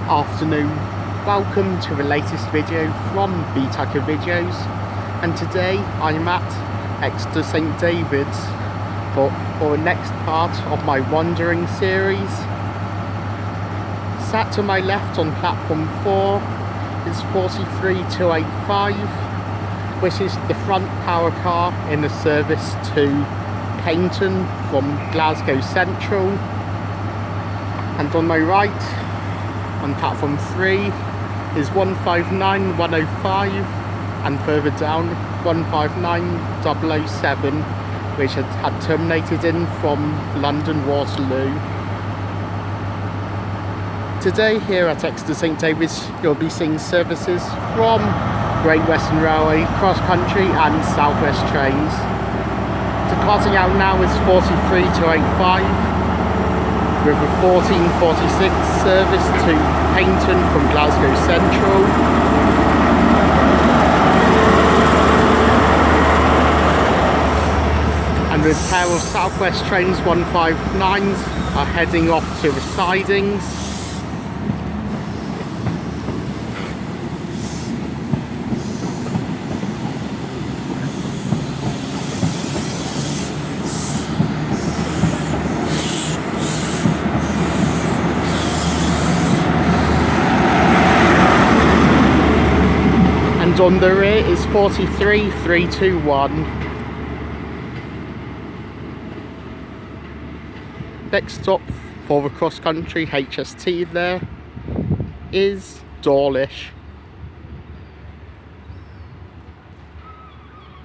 Afternoon, welcome to the latest video from Tarka Videos, and today I'm at Exeter St Davids for the next part of my wandering series. Sat to my left on platform 4 is 43285, which is the front power car in the service to Paignton from Glasgow Central, and on my right on platform 3 is 159105, and further down 159007, which had terminated in from London Waterloo. Today here at Exeter St Davids you'll be seeing services from Great Western Railway, cross country and southwest trains. Departing out now is 43285 with a 1446 service to Paignton from Glasgow Central. And a pair of southwest trains 159s are heading off to the sidings. And on the rear is 43321. Next stop for the cross-country HST there is Dawlish.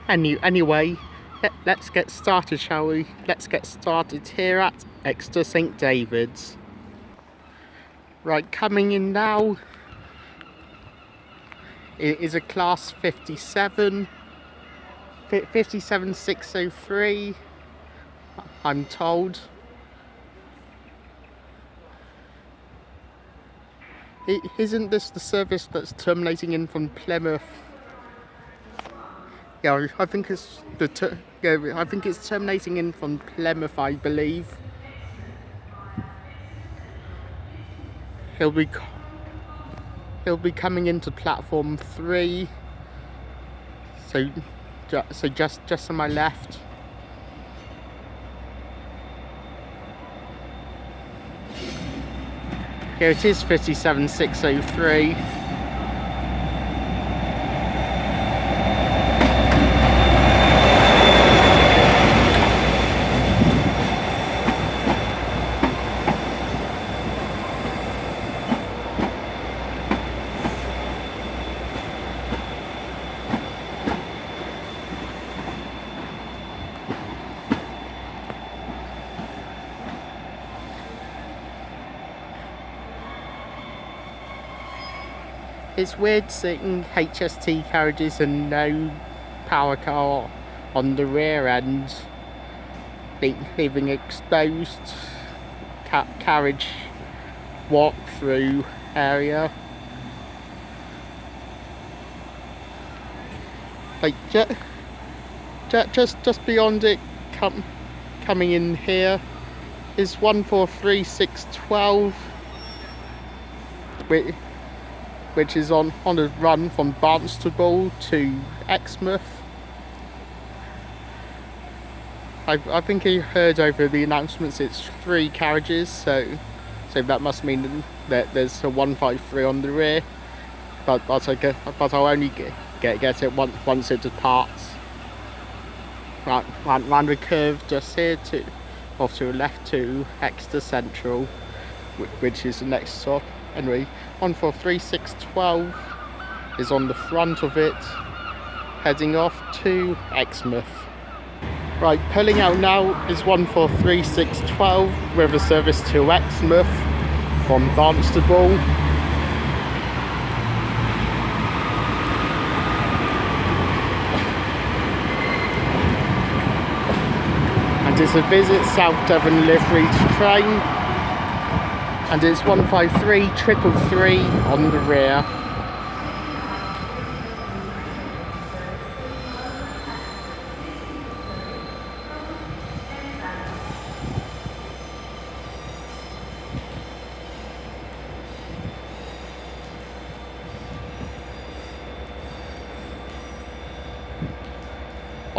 Anyway, let's get started, shall we? Let's get started here at Exeter St Davids. Right, coming in now, it is a class 57603, I'm told. Isn't this the service that's terminating in from Plymouth? Yeah, I think it's it's terminating in from Plymouth, I believe. He'll be coming into platform 3, so just on my left. Here it is, 57603. It's weird seeing HST carriages and no power car on the rear end, leaving exposed carriage walk-through area. Like just beyond it, coming in here is 143612, which is on a run from Barnstaple to Exmouth. I think I heard over the announcements it's 3 carriages, so that must mean that there's a 153 on the rear. But I'll only get it once it departs. Round the curve just here off to the left to Exeter Central, which is the next stop. Anyway, 143612 is on the front of it, heading off to Exmouth. Right, pulling out now is 143612 with a service to Exmouth from Barnstaple. And it's a Visit South Devon livery train. And it's 153333 on the rear.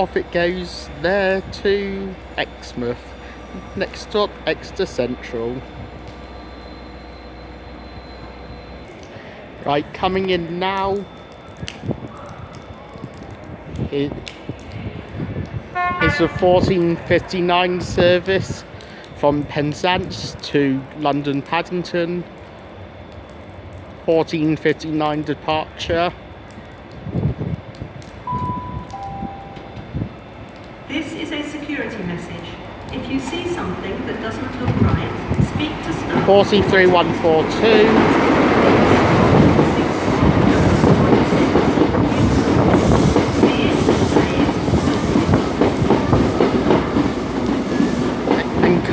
off it goes there to Exmouth. Next stop, Exeter Central. Right, coming in now. It's a 14:59 service from Penzance to London Paddington. 14:59 departure. This is a security message. If you see something that doesn't look right, speak to staff. 43142.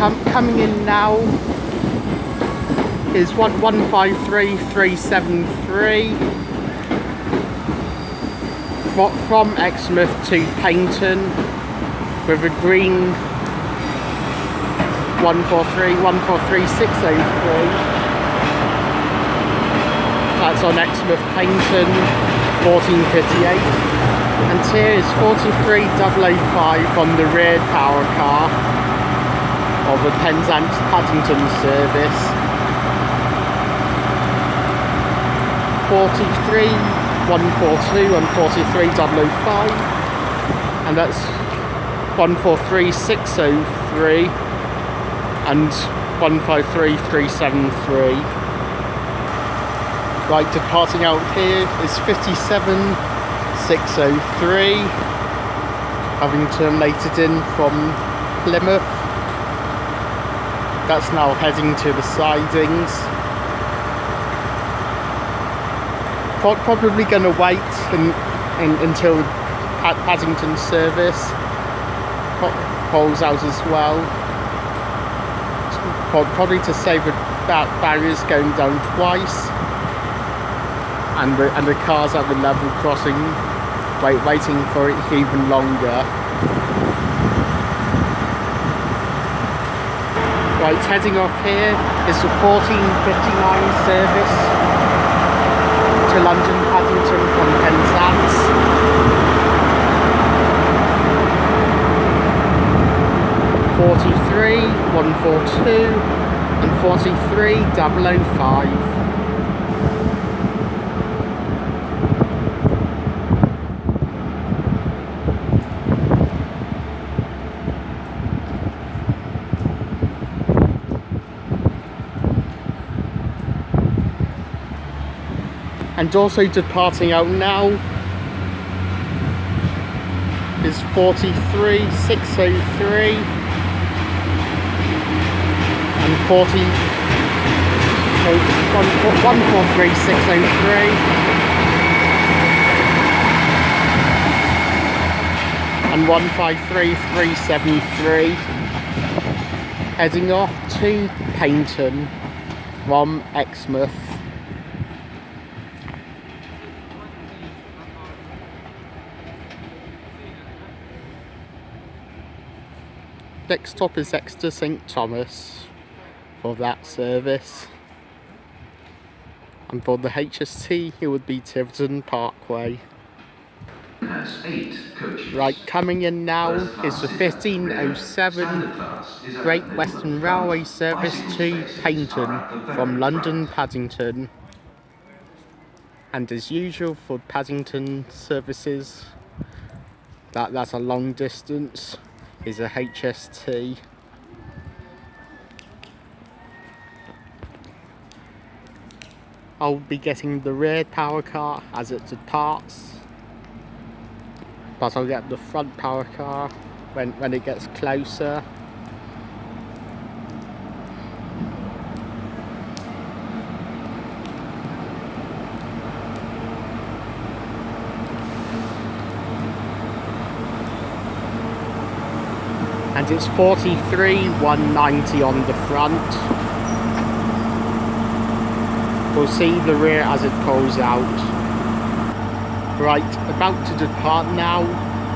And coming in now is 153373 from Exmouth to Paignton with a green 143-143-603. That's on Exmouth Paignton, 14:58. And here is 43005 on the rear power car of the Penzance Paddington service. 43142 and 43005, and that's 143603 and 153373. Right, departing out here is 57603, having terminated in from Plymouth. That's now heading to the sidings. Probably going to wait until Paddington service pulls out as well. Probably to save that barriers going down twice, and the cars at the level crossing waiting for it even longer. Right, heading off here is the 14:59 service to London Paddington from Penzance. 43142 and 43005. And also departing out now is 43603 and 143603 and 153373, heading off to Paignton from Exmouth. Next stop is Exeter St Thomas for that service, and for the HST it would be Tiverton Parkway. Right, coming in now is the 1507 Great Western Railway service to Paignton from London Paddington, and as usual for Paddington services, that's a long distance, is a HST. I'll be getting the rear power car as it departs, but I'll get the front power car when it gets closer. And it's 43,190 on the front. We'll see the rear as it pulls out. Right, about to depart now.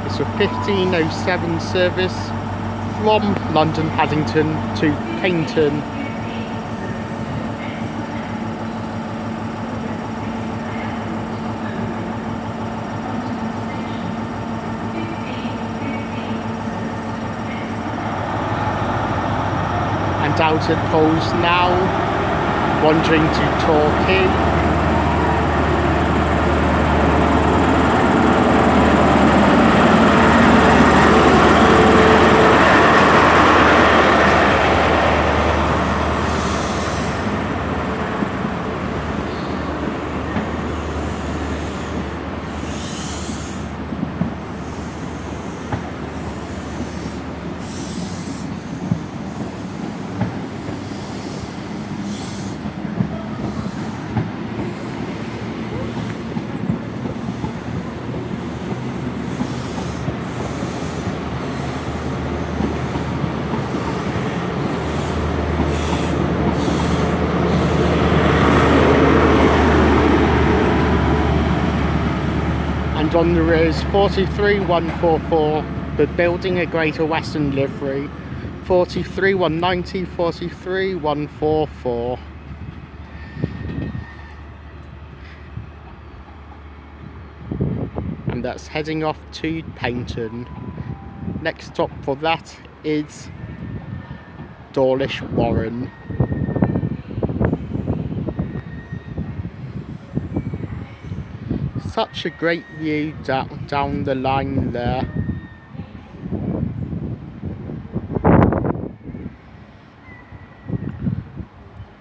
It's a 1507 service from London Paddington to Paignton. out at Poles now, wandering to Torquay. And on the rear is 43144, but building a Greater Western livery, 43190, 43144. And that's heading off to Paignton. Next stop for that is Dawlish Warren. Such a great view down the line there.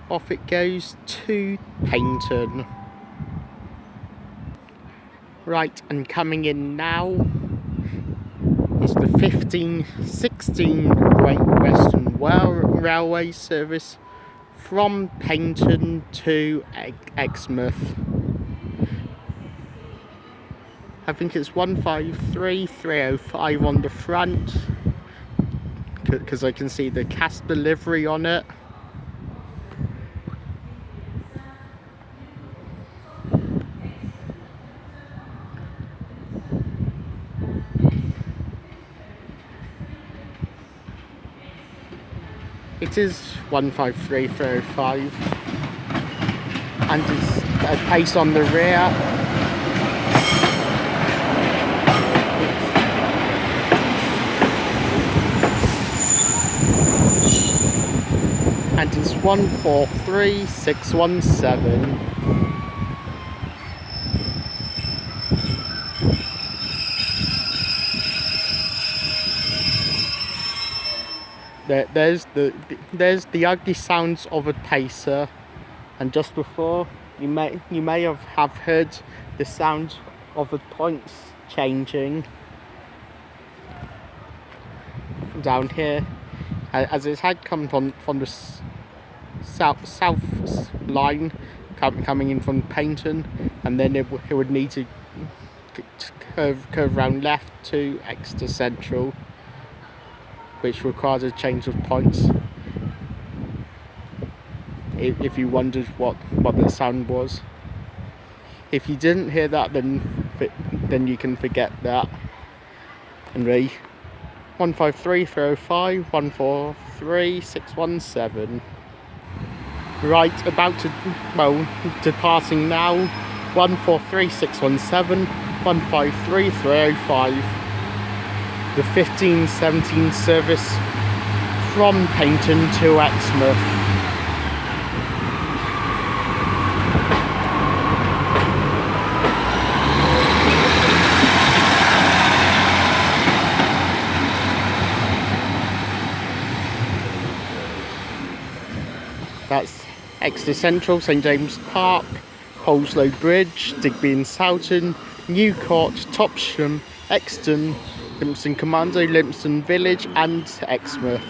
Off it goes to Paignton. Right, and coming in now is the 1516 Great Western Railway service from Paignton to Exmouth. I think it's 153305 on the front, because I can see the Casper livery on it. It is 153305, and it's a pace on the rear. And it's 143617. There's the ugly sounds of a pacer, and just before you may have heard the sound of the points changing down here, as it had come from the south line coming in from Paignton, and then it would need to curve round left to Exeter Central, which requires a change of points. If you wondered what the sound was, if you didn't hear that, then you can forget that. And 153305, 143617. Right, departing now, 143617, 153305. The 1517 service from Paignton to Exmouth. That's Exeter Central, St James Park, Poleslow Bridge, Digby and Soughton, Newcourt, Topsham, Exton, Limpston Commando, Limpston Village and Exmouth.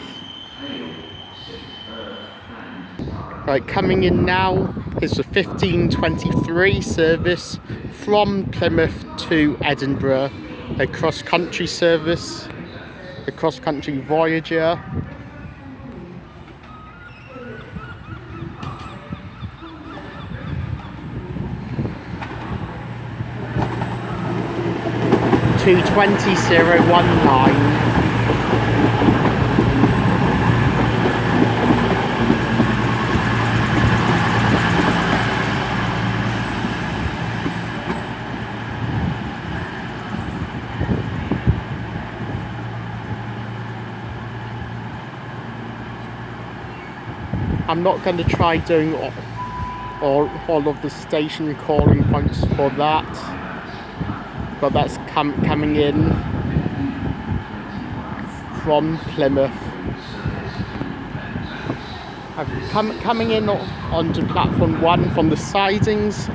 Right, coming in now is the 1523 service from Plymouth to Edinburgh, a cross-country service, a cross-country Voyager. To 20019. I'm not going to try doing all of the station calling points for that, but that's coming in from Plymouth. Coming in onto platform 1 from the sidings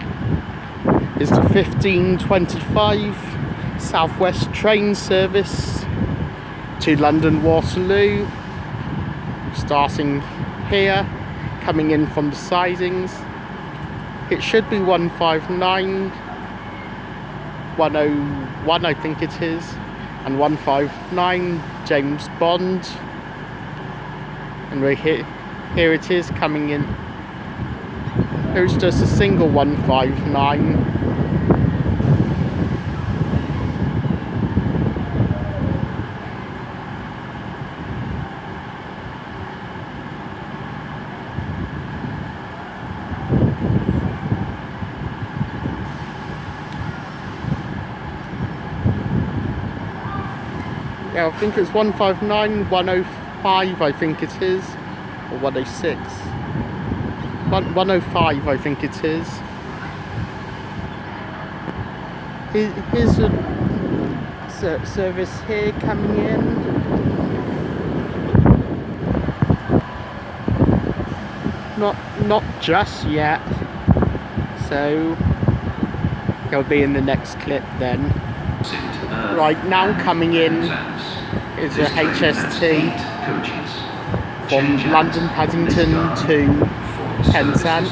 is the 1525 Southwest train service to London Waterloo, starting here, coming in from the sidings. It should be 159, 101 I think it is, and 159 James Bond. And right here it is coming in. There's just a single 159. Yeah, I think it's 159, 105 I think it is, or 106. 105 I think it is. Here's a service here coming in. Not just yet, so it'll be in the next clip then. Right now coming in is a HST from London Paignton to Paignton.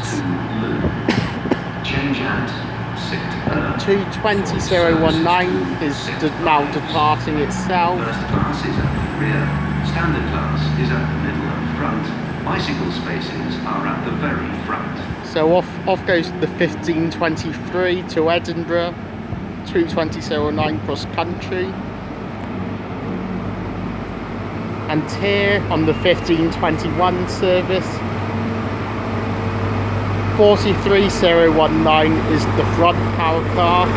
220.019 is now departing itself. First class is at the rear, standard class is at the middle and front, bicycle spaces are at the very front. So off goes the 1523 to Edinburgh, 220.09 cross country. And here on the 1521 service, 43019 is the front power car.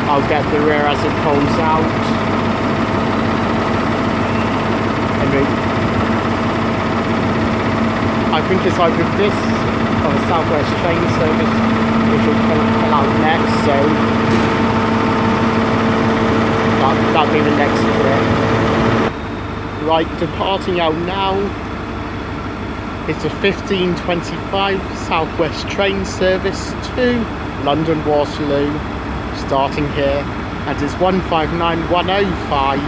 I'll get the rear as it pulls out. I think it's either this or the Southwest train service which will pull out next, so that'll be the next clip. Right, departing out now. It's a 1525 Southwest train service to London Waterloo, starting here, and it's 159.105.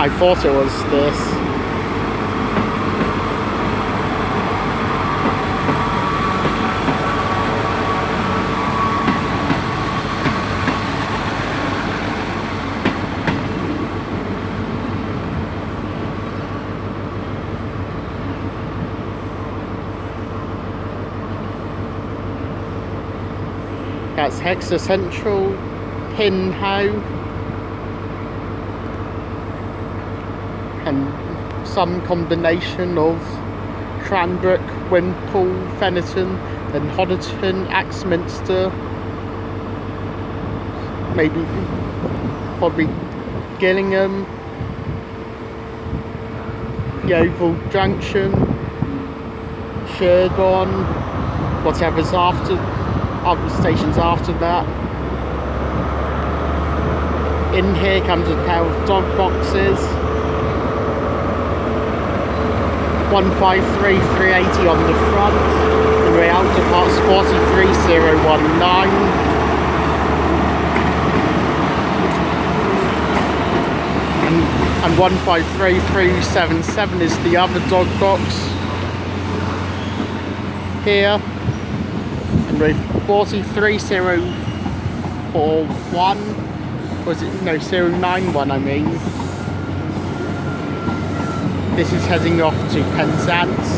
I thought it was this. That's Exeter Central, Pinhoe, and some combination of Cranbrook, Wimpole, Fennerton, then Honiton, Axminster, probably Gillingham, Yeovil Junction, Sherborne, whatever's after. Other stations after that. In here comes a pair of dog boxes. 153,380 on the front. The way out departs 43019. And 153,377 is the other dog box. Here. And with 43041, was it, no, 091 I mean. This is heading off to Penzance.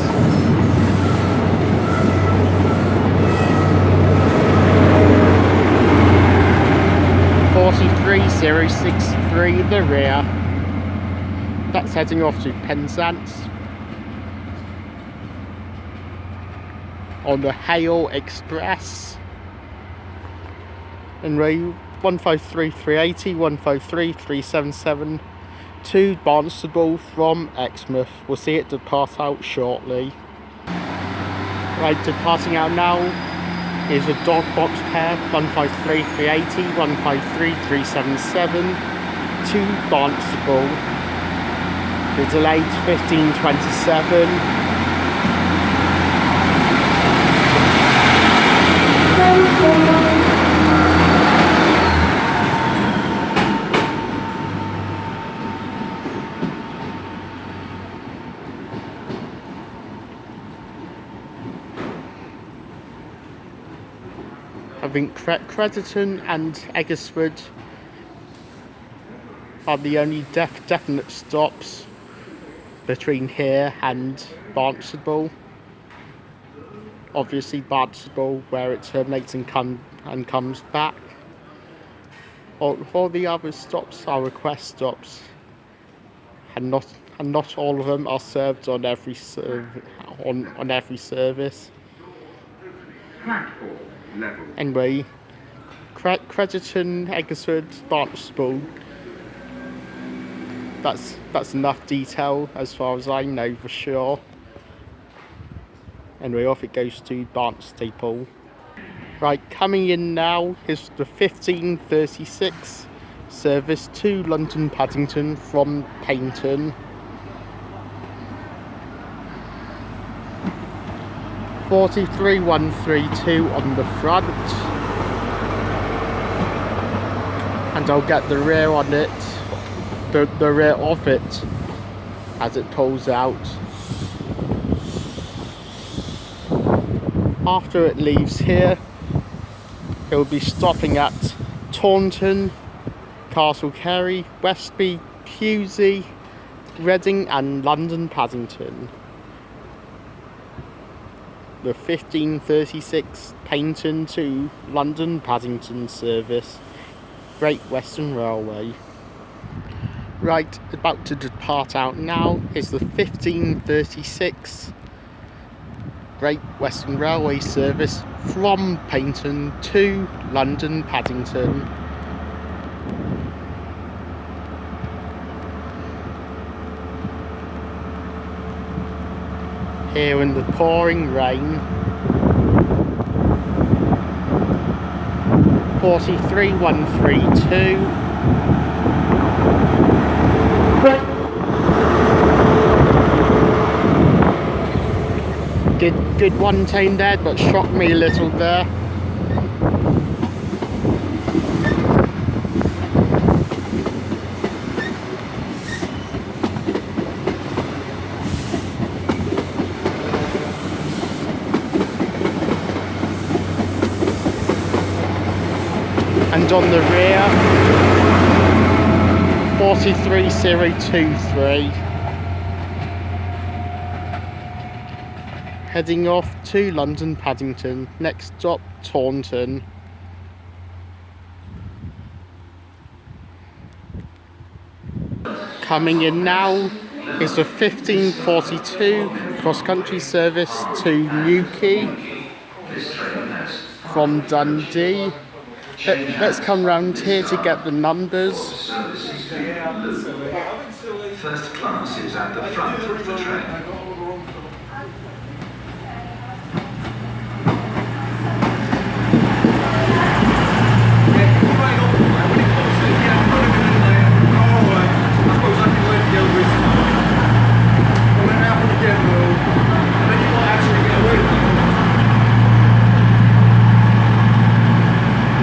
.43063 the rear. That's heading off to Penzance on the Hale Express. And row 153,380, 153,377 to Barnstaple from Exmouth. We'll see it depart out shortly. Right, departing out now is a dog box pair 153380, 153377 to Barnstaple. The delayed 1527. I think Crediton and Eggersford are the only definite stops between here and Barnstaple. Obviously Barnstaple, where it terminates and comes back. All the other stops are request stops, and not all of them are served on every on every service. Platform level. Anyway, Crediton, Eggersford, Barnstaple. That's enough detail as far as I know for sure. Anyway, off it goes to Barnstaple. Right, coming in now is the 1536 service to London Paddington from Paignton. 43132 on the front, and I'll get the rear on it, the rear of it as it pulls out. After it leaves here, it will be stopping at Taunton, Castle Carey, Westby, Pewsey, Reading and London Paddington. The 1536 Paignton to London Paddington service, Great Western Railway. Right, about to depart out now is the 1536 Great Western Railway service from Paignton to London Paddington. Here in the pouring rain. 43132. Good one tone there, but shocked me a little there. And on the rear, 43023. Heading off to London Paddington, next stop Taunton. Coming in now is the 1542 cross-country service to Newquay from Dundee. Let's come round here to get the numbers. First class is at the front of the train.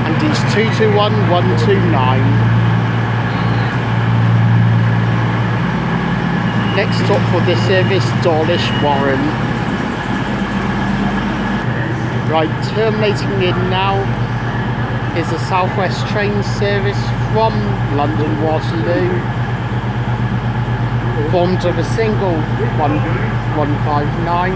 And it's 221129. Next stop for this service, Dawlish Warren. Right, terminating in now is a South West train service from London Waterloo, formed of a single 159.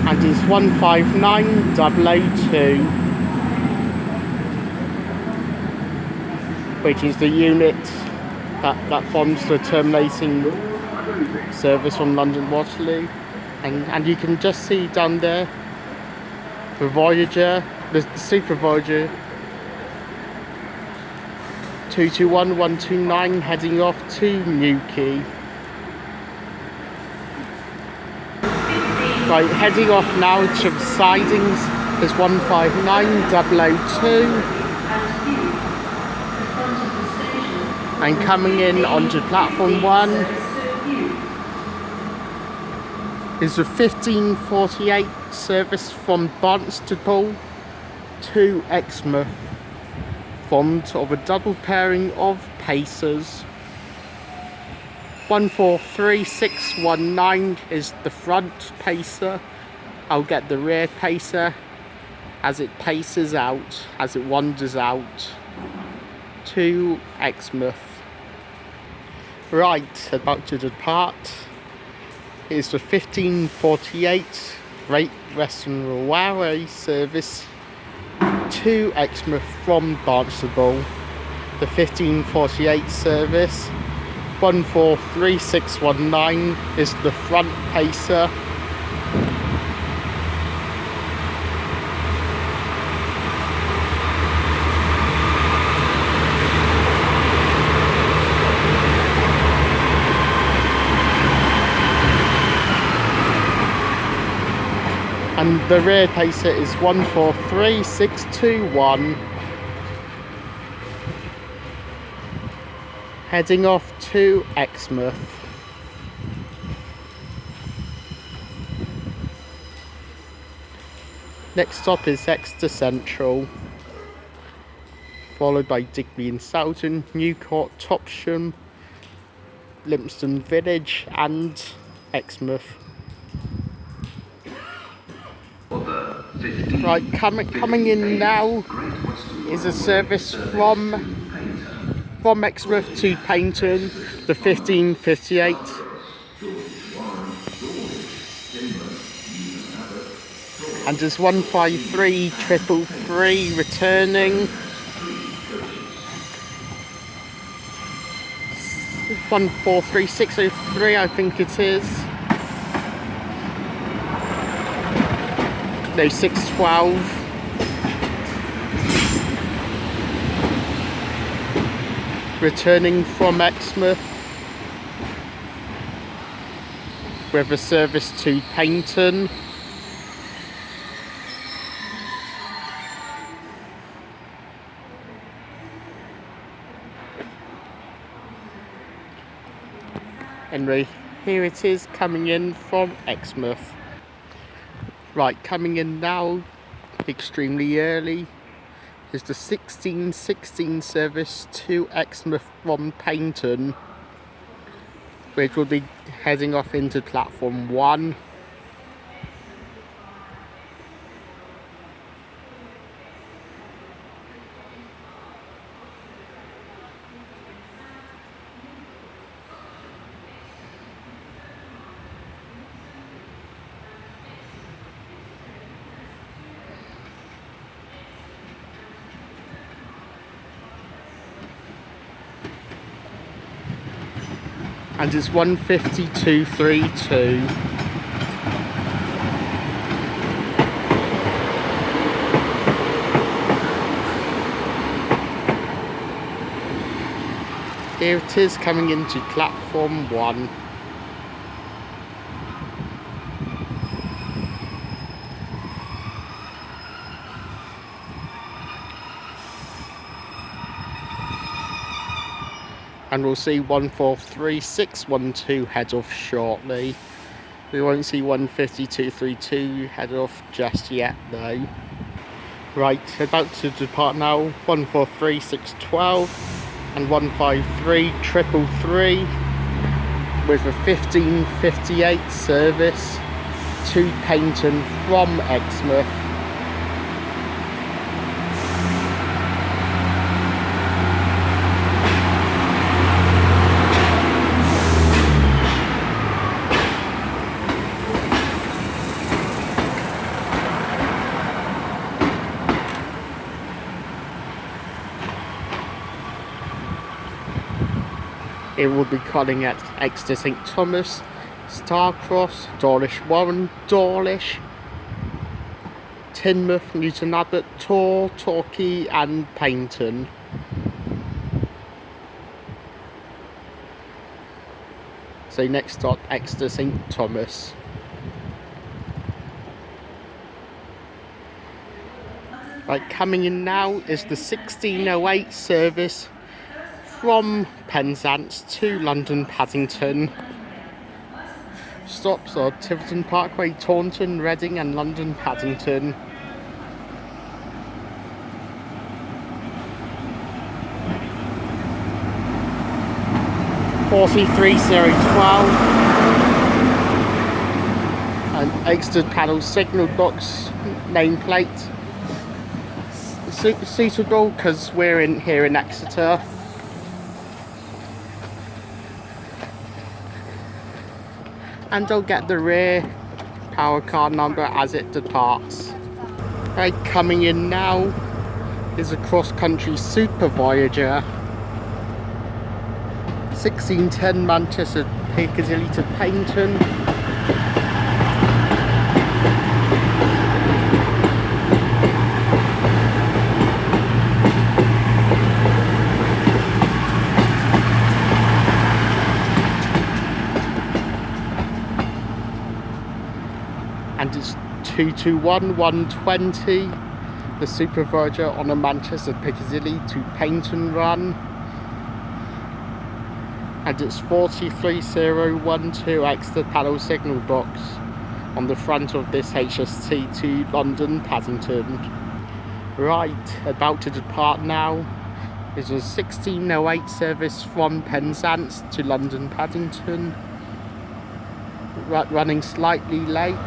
And is 159002. which is the unit that forms the terminating service from London Waterloo. And you can just see down there the Voyager, the Super Voyager 221129 heading off to Newquay. Right, heading off now to the sidings is 159002, and coming in onto platform 1 is the 1548 service from Barnstaple to Exmouth, formed of a double pairing of pacers. 143619 is the front pacer. I'll get the rear pacer as it paces out, as it wanders out to Exmouth. Right, about to depart is the 1548 Great Western Railway service to Exmouth from Barnstaple. The 1548 service 143619 is the front pacer. And the rear pacer is 143621, heading off to Exmouth. Next stop is Exeter Central, followed by Digby and Southern, Newcourt, Topsham, Limpston Village and Exmouth. Right, coming in now is a service from Exmouth to Paignton, the 1558. And there's 153333 returning. 143603, I think it is. No, 612. Returning from Exmouth with a service to Paignton. Anyway, here it is coming in from Exmouth. Right, coming in now, extremely early, is the 1616 service to Exmouth from Paignton, which will be heading off into platform 1. And it's 15232. Here it is coming into platform 1. And we'll see 143612 head off shortly. We won't see 15232 head off just yet though. Right, about to depart now, 143612 and 153333 with a 1558 service to Paignton from Exmouth. it will be calling at Exeter St Thomas, Starcross, Dawlish Warren, Dawlish, Teignmouth, Newton Abbot, Tor, Torquay and Paignton. So next stop, Exeter St Thomas. Right, coming in now is the 1608 service from Penzance to London Paddington. Stops are Tiverton Parkway, Taunton, Reading and London Paddington. (43.012) and Exeter Panel signal box nameplate. Suitable because we're in here in Exeter. And I'll get the rear power car number as it departs. Right, coming in now is a cross-country Super Voyager 1610 Manchester Piccadilly to Paignton. And it's 221-120, the Super Voyager on a Manchester Piccadilly to Paignton run. And it's 43012 Exeter Panel signal box on the front of this HST to London Paddington. Right, about to depart now is a 1608 service from Penzance to London Paddington. Running slightly late.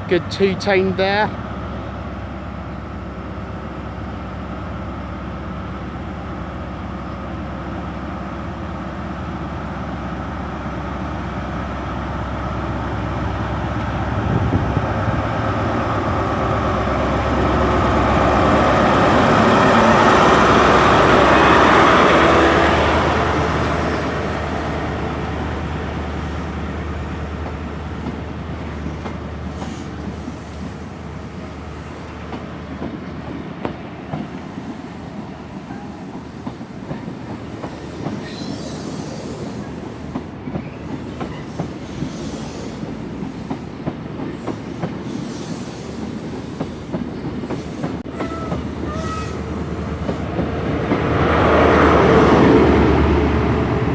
Good two-tone there.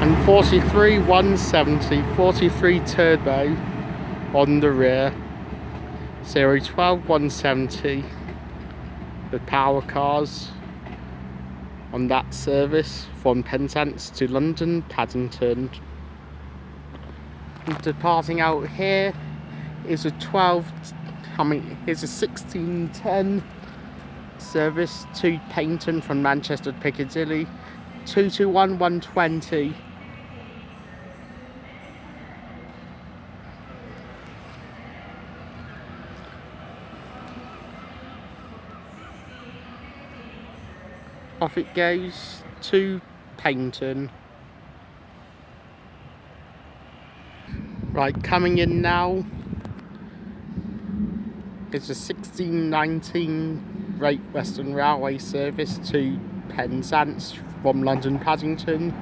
And 43-170, 43 turbo on the rear. 012-170, the power cars on that service from Penzance to London Paddington. And departing out here is a 1610 service to Paignton from Manchester Piccadilly, 221-120. Off it goes to Paignton. Right, coming in now is a 1619 Great Western Railway service to Penzance from London Paddington.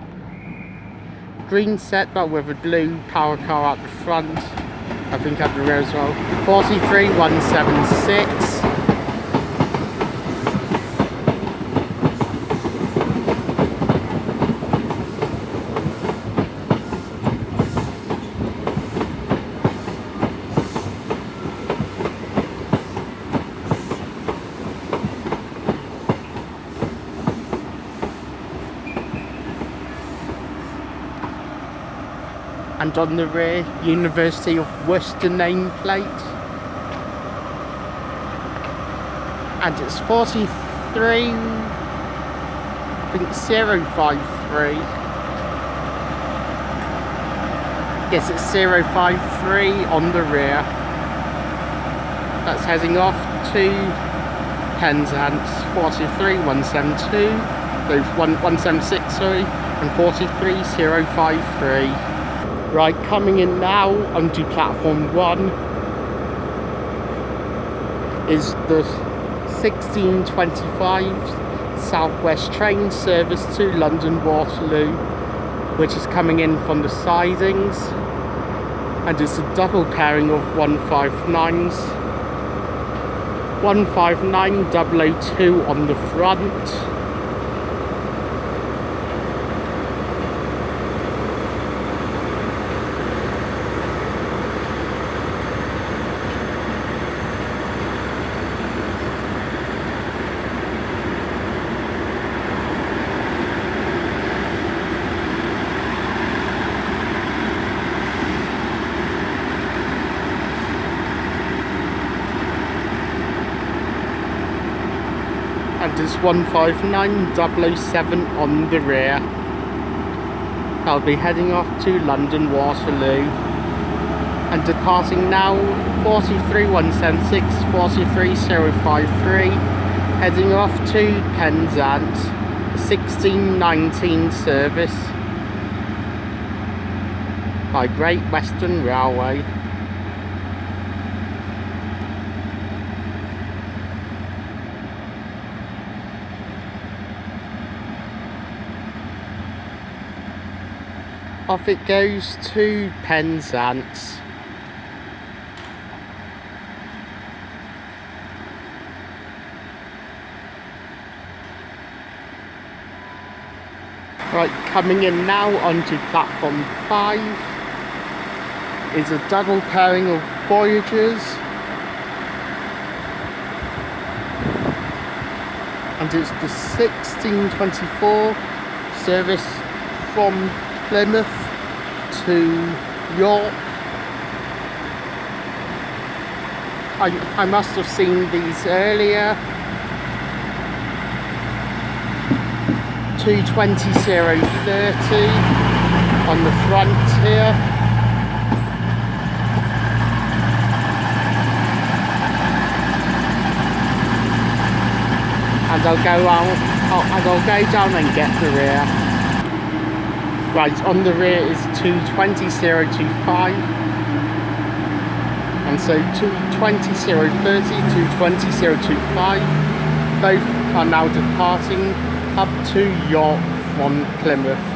Green set but with a blue power car at the front, I think at the rear as well. 43-176. And on the rear, University of Worcester nameplate. And it's 43, I think 053. Yes, it's 053 on the rear. That's heading off to Penzance, 43-172. Those 176, sorry, and 43053. Right, coming in now onto platform 1 is the 1625 Southwest train service to London Waterloo, which is coming in from the sidings, and it's a double pairing of 159s. 159002 on the front. And there's 159007 on the rear. I'll be heading off to London Waterloo and departing now 43176, 43053, heading off to Paignton, 1619 service by Great Western Railway. Off it goes to Paignton. Right, coming in now onto platform 5 is a double pairing of Voyagers, and it's the 1624 service from Plymouth to York. I must have seen these earlier. 220030 on the front here. And I'll go down and get the rear. Right, on the rear is 220025, and so 220030, 220025, both are now departing up to York from Plymouth.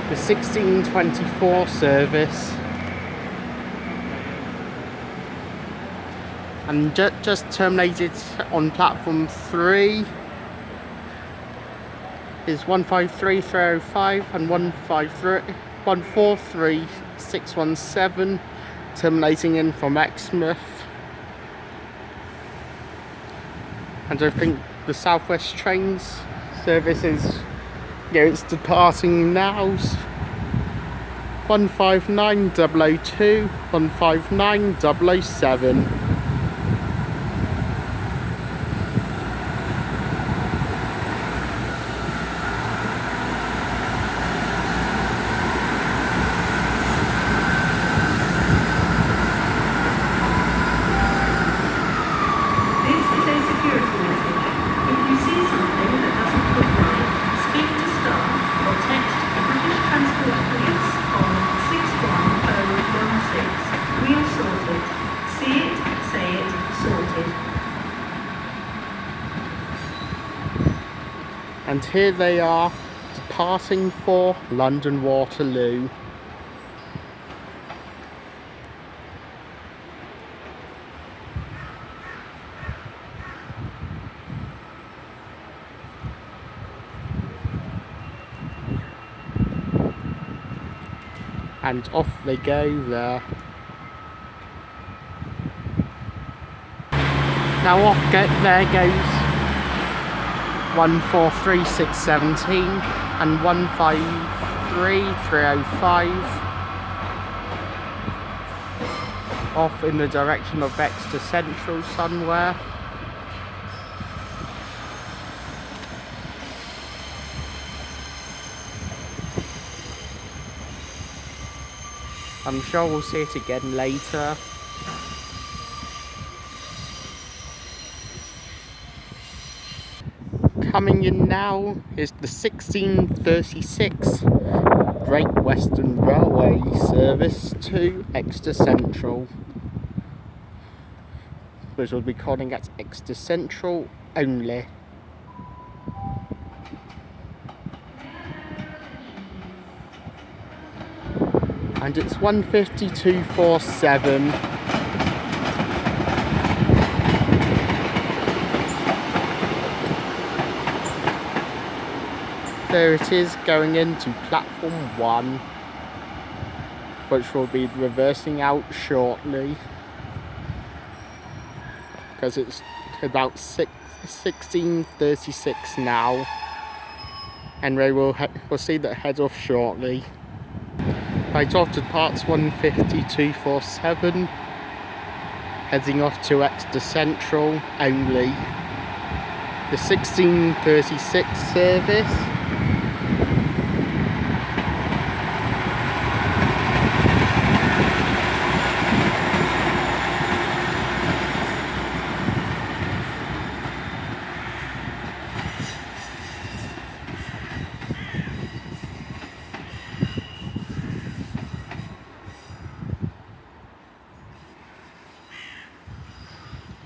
The 1624 service, and just terminated on platform 3 is 153305 and 143617, terminating in from Exmouth. And I think the Southwest trains service is, it's departing now. 159002, 159007. And here they are, departing for London Waterloo. And off they go there. Now there goes 143617 and 153305 off in the direction of Exeter Central somewhere. I'm sure we'll see it again later. coming in now is the 1636 Great Western Railway service to Exeter Central, which will be calling at Exeter Central only. And it's 1:52:47. There it is, going into platform 1, which will be reversing out shortly, because it's about 16:36 now, and we'll see that head off shortly. Right off to parts 1:52:47, heading off to Exeter Central only. The 16:36 service.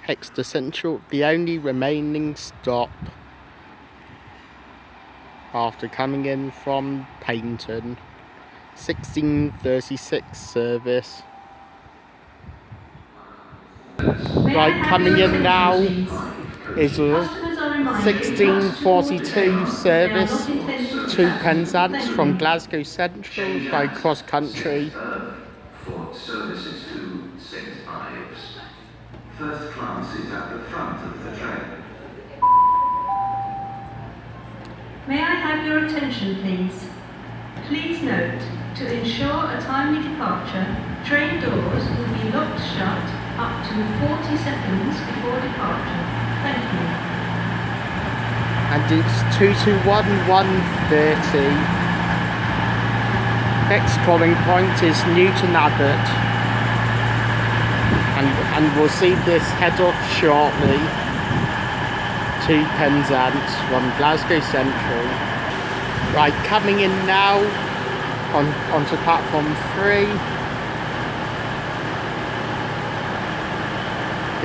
Exeter Central, the only remaining stop after coming in from Paignton. 16:36 service. Right, coming in now is a 16:42 service to Penzance from Glasgow Central by cross country. For services to St Ives. First class is at the front of the train. May I have your attention, please? Please note, to ensure a timely departure, train doors will be locked shut up to 40 seconds before departure. Thank you. And it's 2:21:1:30. Next calling point is Newton Abbot, and we'll see this head off shortly to Penzance from Glasgow Central. Right, coming in now onto platform 3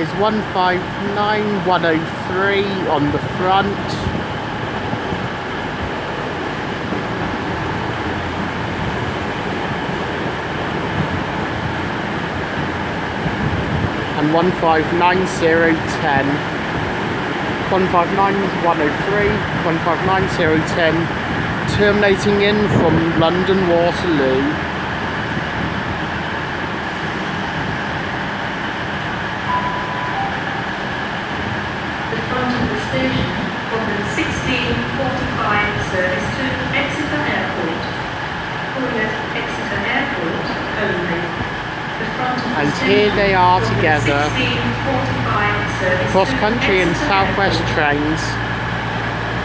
is 159:103 on the front. And 159:010, 159:103, 159:010, terminating in from London Waterloo. The front of the station for the 16:45 service to Exeter Airport. Calling at Exeter Airport only. And here they are together, cross country and southwest trains.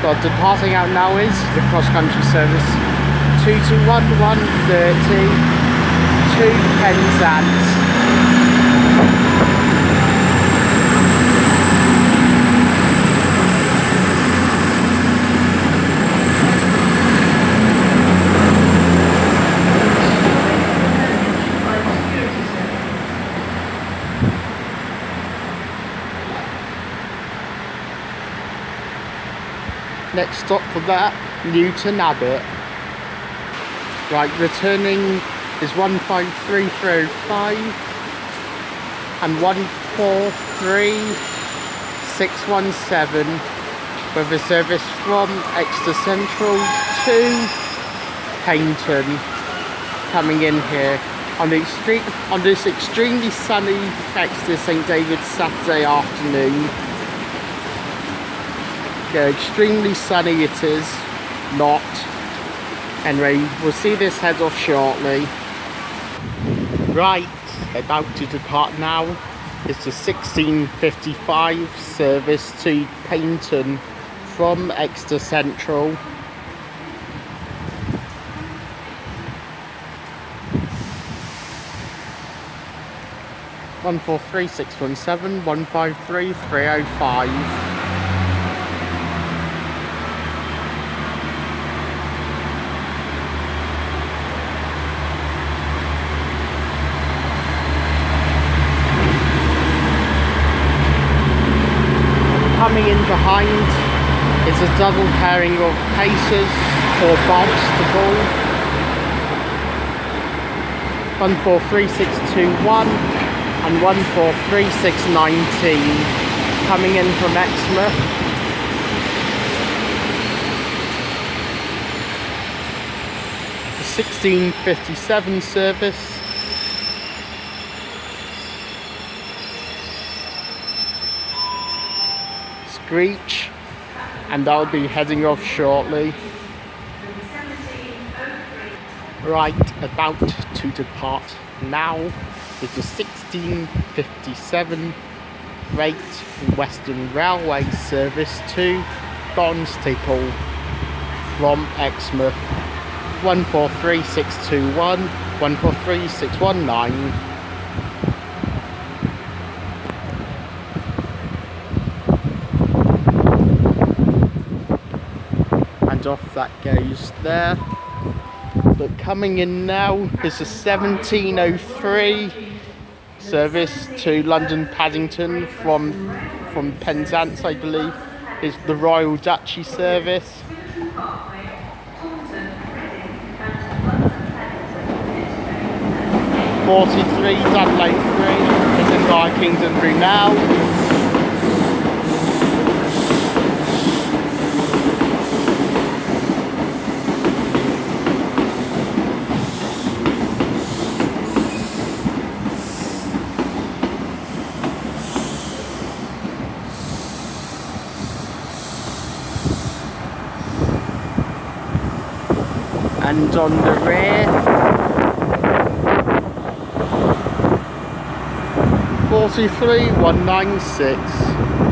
Well, departing out now is the cross country service 2:21:1:30 to Penzance. Next stop for that, Newton Abbot. Right, returning is 153:05 and 143:617 with a service from Exeter Central to Paignton, coming in here on this extremely sunny Exeter St Davids Saturday afternoon. Yeah, extremely sunny it is, not. Anyway, we'll see this head off shortly. Right, about to depart now is the 16:55 service to Paignton from Exeter Central. (143:617, 153:305). coming in behind is a double pairing of Pacers for Barnstaple. 143621 and 143619 coming in from Exmouth. The 1657 service. Screech, and I'll be heading off shortly. Right, about to depart now is the 1657 Great Western Railway service to Barnstaple from Exmouth. 143621, 143619. Off that goes there. But coming in now is the 1703 service to London Paddington from Penzance, I believe, is the Royal Duchy service. 4303 is in Paignton now. And on the rear, 43196,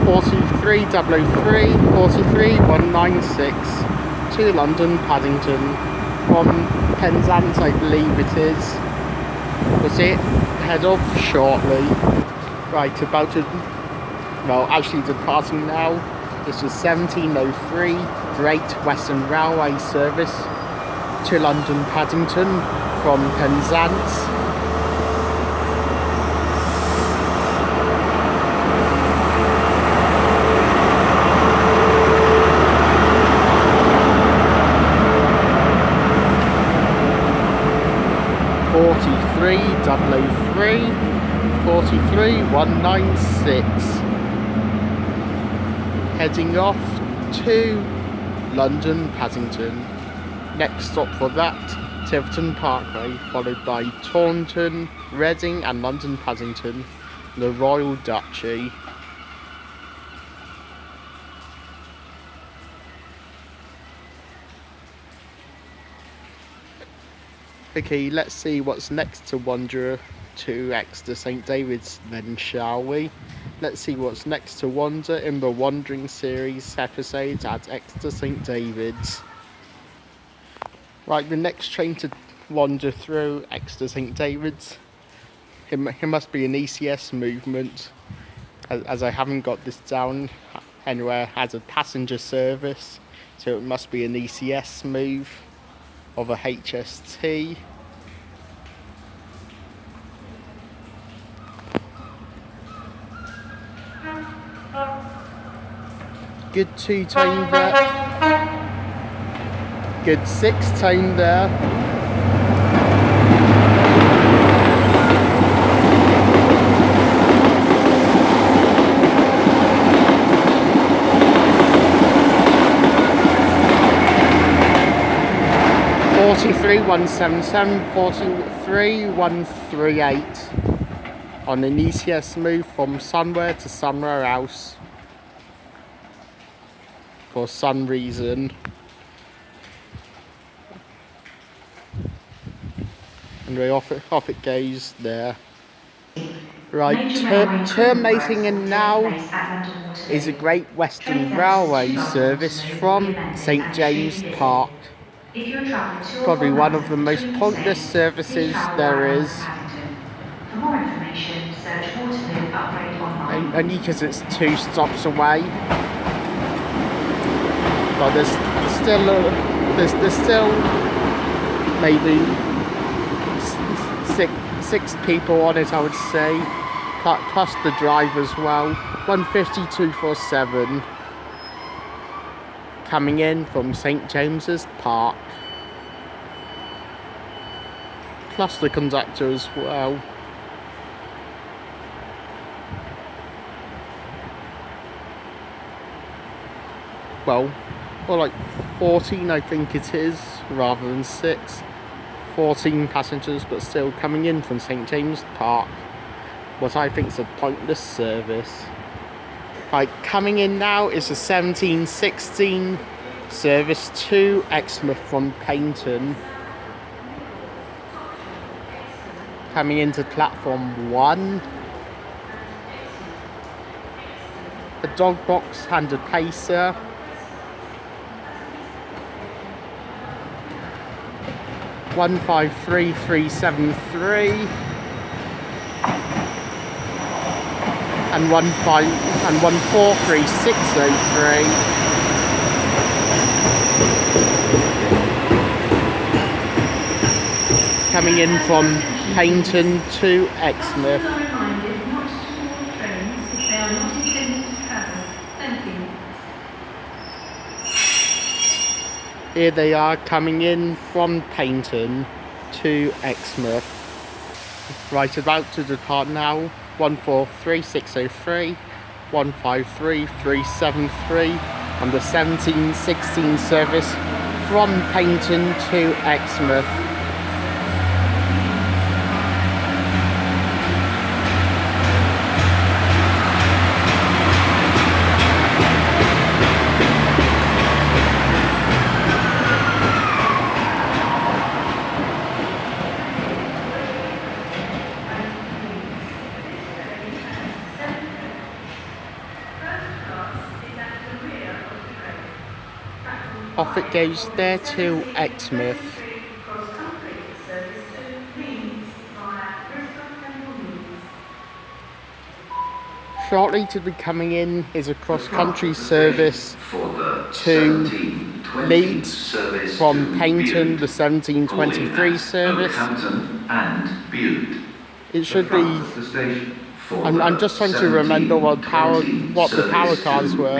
43003, 43196 to London Paddington from Penzance, I believe it is. Was it? Head off shortly. Right, about to, well, actually departing now. This is 1703 Great Western Railway service to London Paddington from Penzance. (43 003) 43 196. Heading off to London Paddington. Next stop for that, Tiverton Parkway, followed by Taunton, Reading and London Paddington, the Royal Duchy. Okay, let's see what's next to Wanderer to Exeter St Davids then, shall we? Let's see what's next to wander in the Wandering series episodes at Exeter St Davids. Right, the next train to wander through Exeter St Davids, it must be an ECS movement, as I haven't got this down anywhere as a passenger service, so it must be an ECS move of a HST. Good 2-tone there. Good 6-tone there. (43 177, 43 138) on an ECS move from somewhere to somewhere else for some reason. Anyway, off it goes there. Right, terminating in now is a Great Western Railway service from St James Park. Probably one of the most pointless services there is. For more information, search Waterloo Upgrade online. Only because it's 2 stops away. But there's still maybe six people on it, I would say, plus the drive as well. 150 247. coming in from St James's Park. Plus the conductor as well. Well, like 14 I think it is, rather than 6. 14 passengers, but still coming in from St James's Park. What I think is a pointless service. Right, coming in now is the 1716 service to Exmouth from Paignton. Coming into platform 1. The dog box and a pacer. One 53373 and 143603. Coming in from Paignton to Exmouth. Here they are coming in from Paignton to Exmouth. Right, about to depart now. 143603, 153373 on the 1716 service from Paignton to Exmouth. Off it goes there to Exmouth. Shortly to be coming in is a cross-country service to Leeds from Paignton, the 1723 service. It should be. I'm just trying to remember what the power cars were.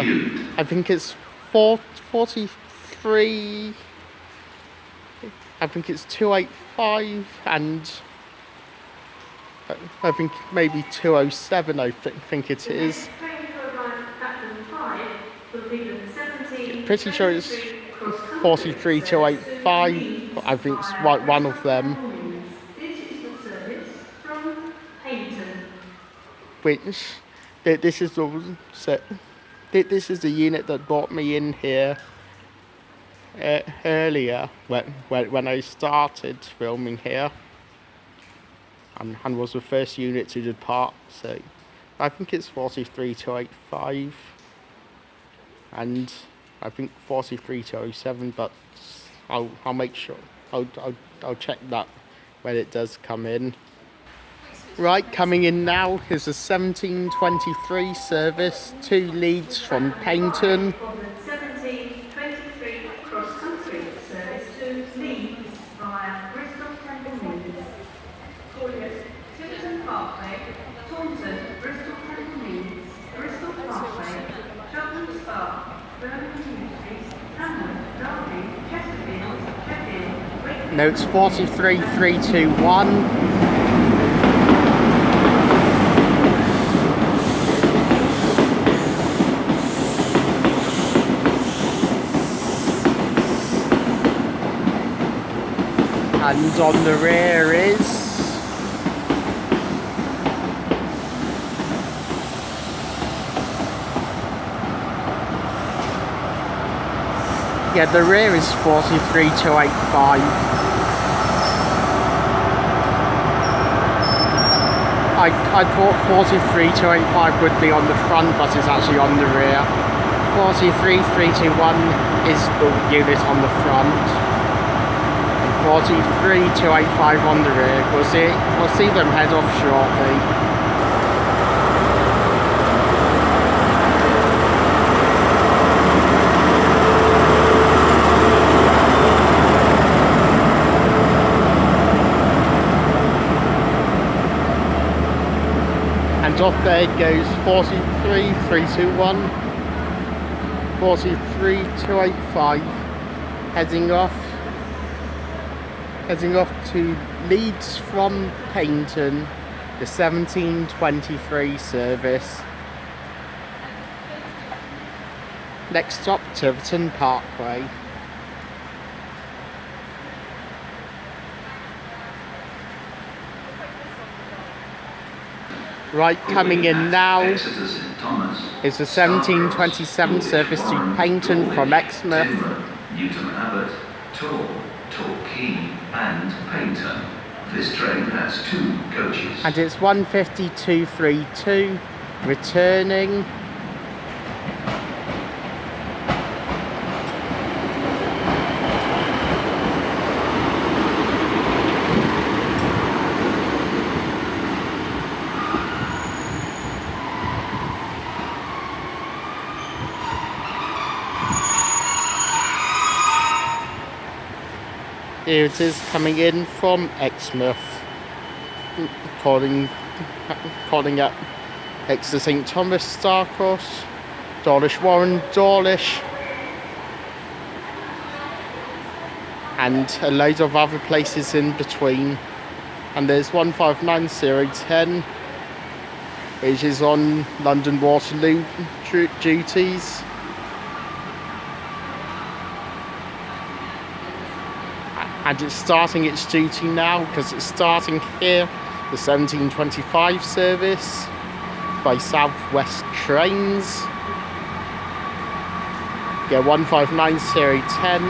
I think it's 43. I think it's 285 and I think maybe 207. I think it is. Pretty sure it's 43 285. I think it's one of them. Which this is the unit that brought me in here earlier when I started filming here, and was the first unit to depart. So I think it's 43 285, and I think 43 207. But I'll make sure I'll check that when it does come in. Right, coming in now is the 1723 service to Leeds from Paignton. No, it's 43321. And on the rear is the rear is 43 285. I thought 43 285 would be on the front, but it's actually on the rear. 43 321 is the unit on the front. 43 285 on the rear. We'll see them head off shortly. And off there goes 43 321, 43285, heading off to Leeds from Paignton, the 1723 service. Next stop, Tiverton Parkway. Right, coming in now Exeter St Thomas, is the 1727 service to Paignton from Exmouth. Newton Abbot, Torquay and Paignton. This train has 2 coaches. And it's 15232 returning. Here it is coming in from Exmouth, calling at Exeter St Thomas, Starcross, Dawlish Warren, Dawlish, and a load of other places in between. And there's 159010, which is on London Waterloo duties. And it's starting its duty now because it's starting here, the 1725 service by South West Trains. Yeah, 159010.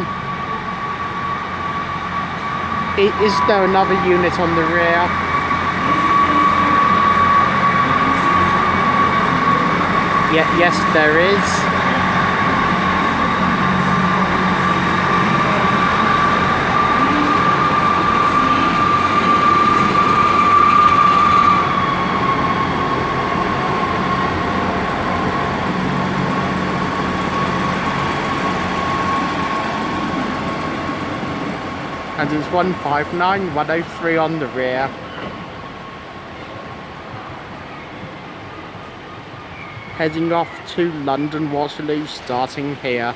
Is there another unit on the rear? Yeah, yes, there is. And it's 159103 on the rear. Heading off to London Waterloo, starting here.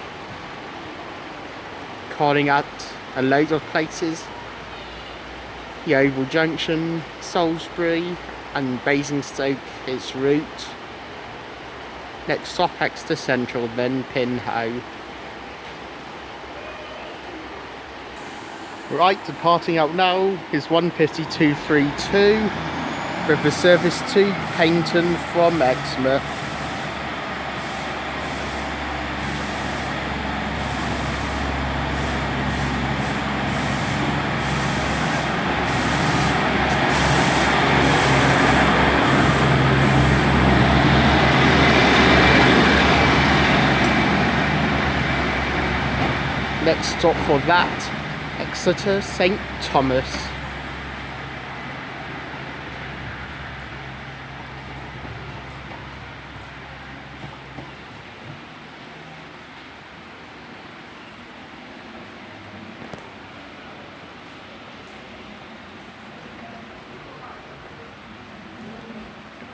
Calling at a load of places. Yeovil Junction, Salisbury and Basingstoke its route. Next stop, Exeter Central, then Pinhoe. Right, departing out now is 15232 with the service to Paignton from Exmouth. Next stop for that, Exeter St Thomas.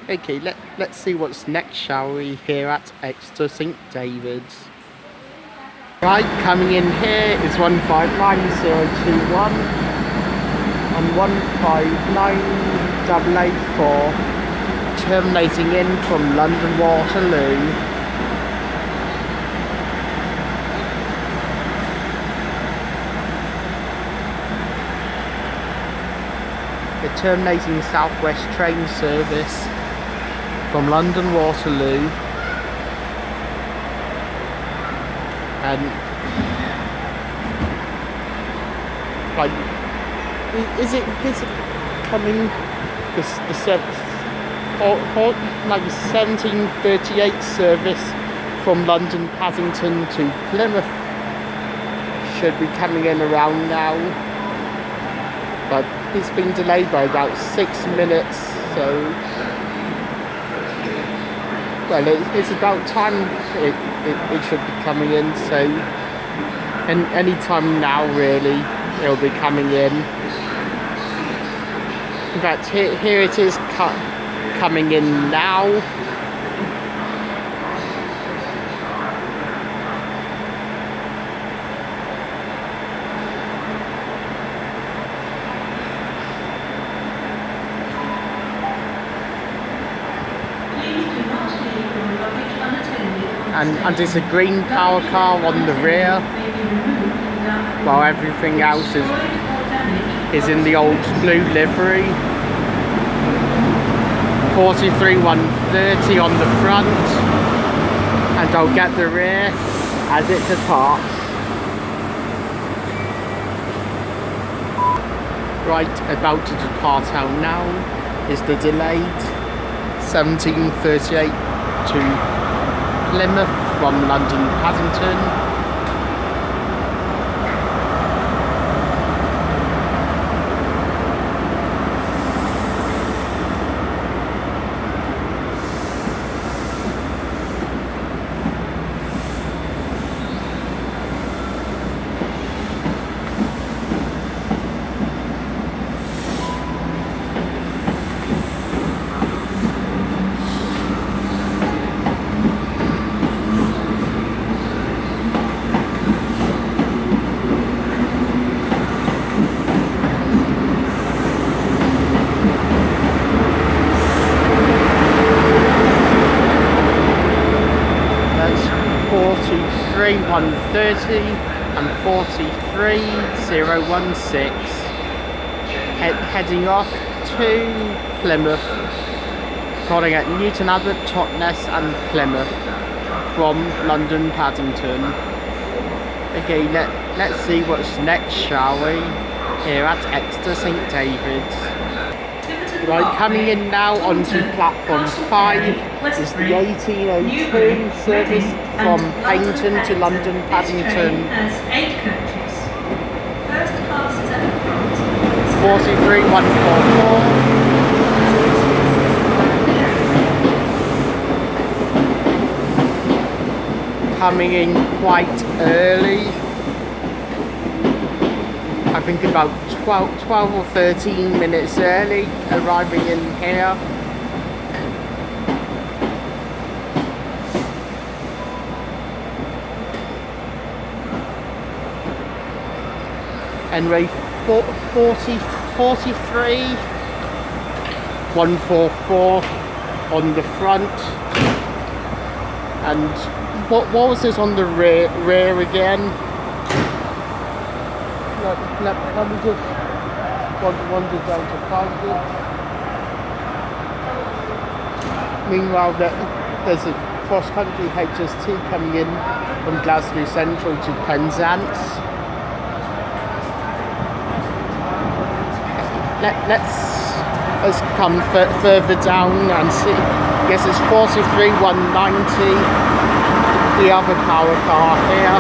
Okay, let's see what's next, shall we, here at Exeter St Davids. Right, coming in here is 159021 and 159884, terminating in from London Waterloo. The terminating South West train service from London Waterloo. And like, is it coming the service or like 1738 service from London Paddington to Plymouth should be coming in around now, but it's been delayed by about 6 minutes, so well, it's about time it should be coming in, so any time now really it'll be coming in. In fact, here it is coming in now. and there's a green power car on the rear, while everything else is in the old blue livery. 43-130 on the front, and I'll get the rear as it departs. Right, about to depart out now is the delayed 1738 to Plymouth from London Paddington. That's 43-130 and 43-016. Heading off to Plymouth, calling at Newton Abbot, Totnes and Plymouth from London Paddington. Okay, let's see what's next, shall we? Here at Exeter St Davids. Right, coming in now onto platform 5 is the 1802 service from Paignton to London Paddington. 43-144. Coming in quite early. I think about 12 or 13 minutes early, arriving in here. Anyway, 43-144 on the front. And what was this on the rear again? Let me just wander down to find it. Meanwhile, there's a cross-country HST coming in from Glasgow Central to Penzance. Let's come further down and see. Yes, it's 43-190. The other power car here.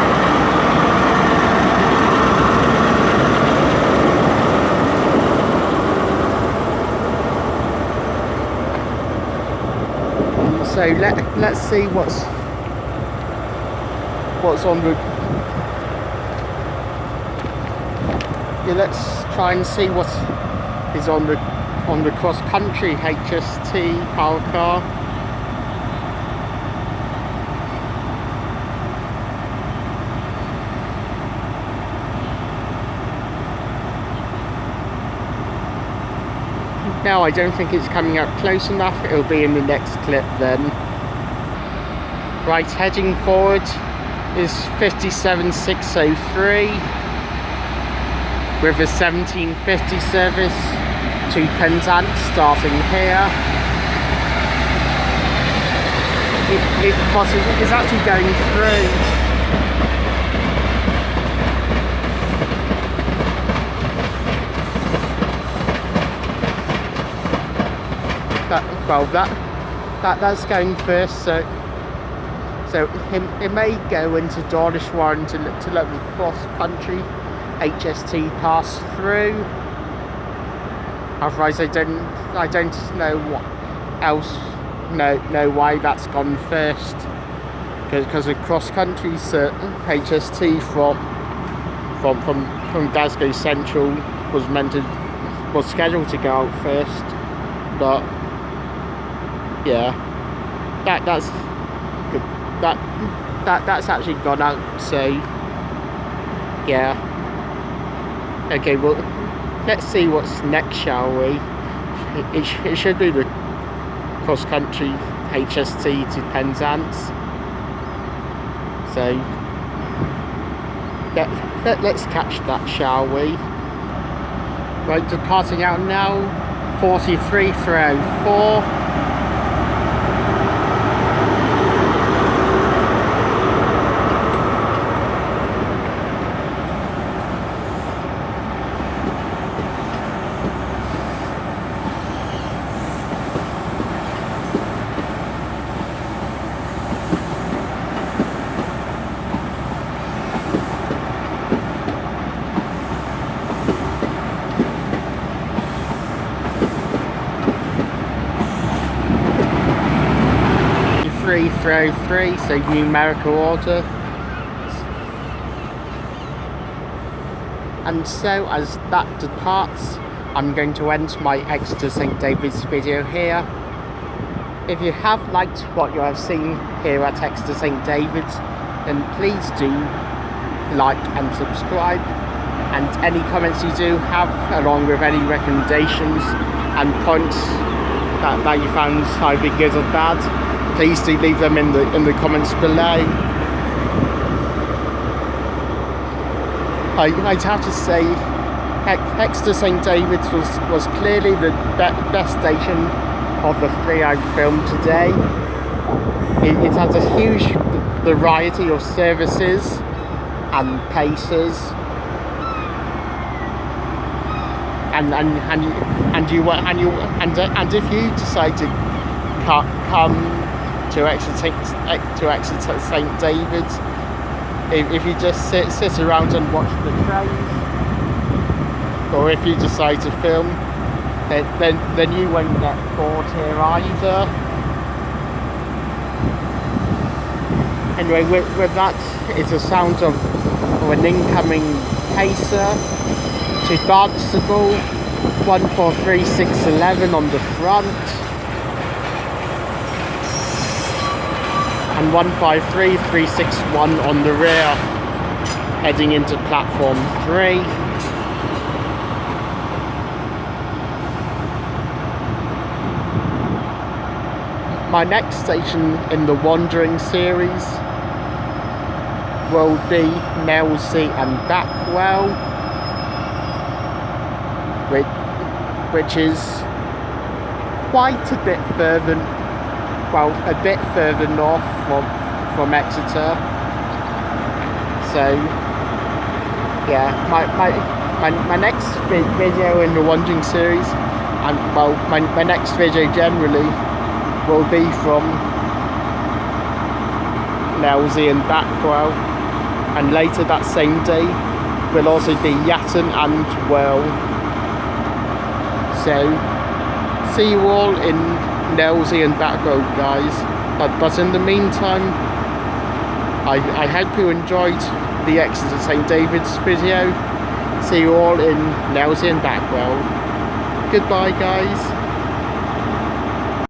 So let's see what's on the. Yeah, let's try and see what is on the cross country HST power car. No, I don't think it's coming up close enough. It'll be in the next clip then. Right, heading forward is 57-603 with a 1750 service to Penzance starting here. It's actually going through. That's going first, so it may go into Dawlish Warren to let the cross country HST pass through. Otherwise, I don't know what else. Know why that's gone first, because the cross country HST from Glasgow Central was scheduled to go out first, but. Yeah, that's good. That's actually gone out. So yeah. Okay, well, let's see what's next, shall we? It should be the cross country HST to Penzance. So let's catch that, shall we? Right, departing out now, 43:04. Three, so numerical order. And so as that departs, I'm going to end my Exeter St Davids video here. If you have liked what you have seen here at Exeter St Davids, then please do like and subscribe, and any comments you do have, along with any recommendations and points that you found either good or bad, please do leave them in the comments below. I'd have to say Exeter St Davids was clearly the best station of the three I've filmed today. It has a huge variety of services and paces, and if you decide to come to Exeter St Davids, if you just sit around and watch the trains, or if you decide to film, then you won't get bored here either. Anyway, with that, it's a sound of an incoming pacer to Barnstaple, 143611 on the front, and 153361 on the rear, heading into platform 3. My next station in the Wandering series will be Nailsea and Backwell, which is quite a bit further, a bit further north from Exeter. So yeah, my next video in the Wandering series, and my next video generally, will be from Nailsea and Backwell, and later that same day will also be Paignton and Well. So see you all in Nailsea and Backwell, guys. But in the meantime, I hope you enjoyed the Exeter St Davids video. See you all in Nailsea and Backwell. Goodbye, guys.